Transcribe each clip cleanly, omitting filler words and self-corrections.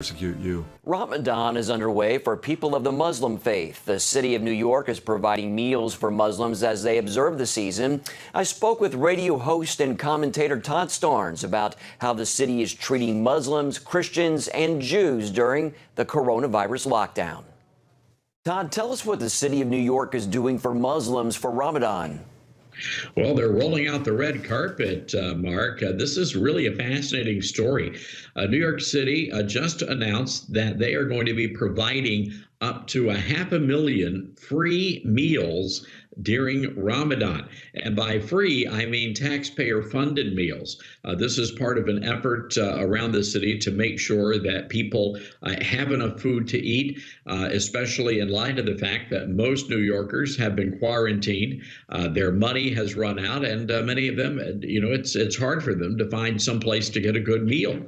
Persecute you. Ramadan is underway for people of the Muslim faith. The city of New York is providing meals for Muslims as they observe the season. I spoke with radio host and commentator Todd Starnes about how the city is treating Muslims, Christians, and Jews during the coronavirus lockdown. Todd, tell us what the city of New York is doing for Muslims for Ramadan. Well, they're rolling out the red carpet, Mark. This is really a fascinating story. New York City just announced that they are going to be providing up to 500,000 free meals during Ramadan. And by free, I mean taxpayer-funded meals. This is part of an effort around the city to make sure that people have enough food to eat, especially in light of the fact that most New Yorkers have been quarantined. Their money has run out, and many of them, it's hard for them to find some place to get a good meal.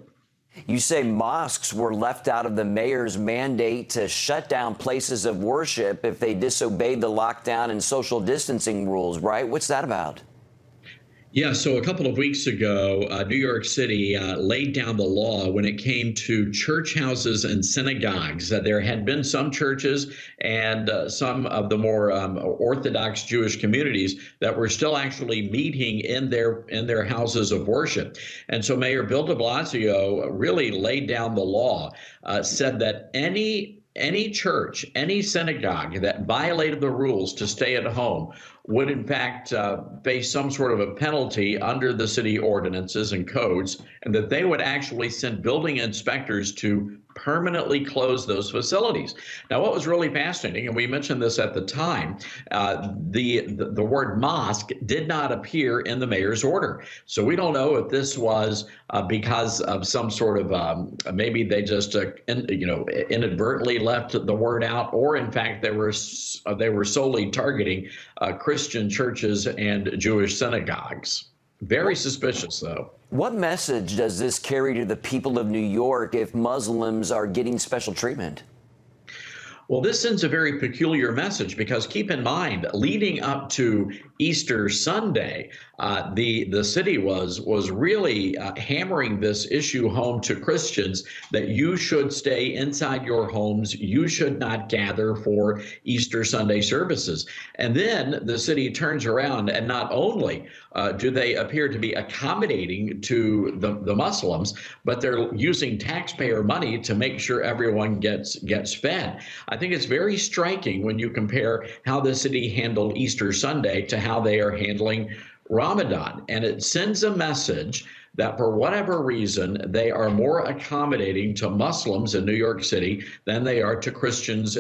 You say mosques were left out of the mayor's mandate to shut down places of worship if they disobeyed the lockdown and social distancing rules, right? What's that about? Yeah, so a couple of weeks ago, New York City laid down the law when it came to church houses and synagogues. There had been some churches and some of the more Orthodox Jewish communities that were still actually meeting in their houses of worship. And so Mayor Bill de Blasio really laid down the law, said that any church, any synagogue that violated the rules to stay at home would in fact face some sort of a penalty under the city ordinances and codes, and that they would actually send building inspectors to permanently close those facilities. Now, what was really fascinating, and we mentioned this at the time, the word mosque did not appear in the mayor's order. So we don't know if this was because of some sort of maybe they just inadvertently left the word out, or in fact they were solely targeting Christian churches and Jewish synagogues. Very suspicious, though. What message does this carry to the people of New York if Muslims are getting special treatment? Well, this sends a very peculiar message, because keep in mind, leading up to Easter Sunday, the city was really hammering this issue home to Christians that you should stay inside your homes. You should not gather for Easter Sunday services. And then the city turns around, and not only do they appear to be accommodating to the Muslims, but they're using taxpayer money to make sure everyone gets fed. I think it's very striking when you compare how the city handled Easter Sunday to how they are handling Ramadan. And it sends a message that for whatever reason, they are more accommodating to Muslims in New York City than they are to Christians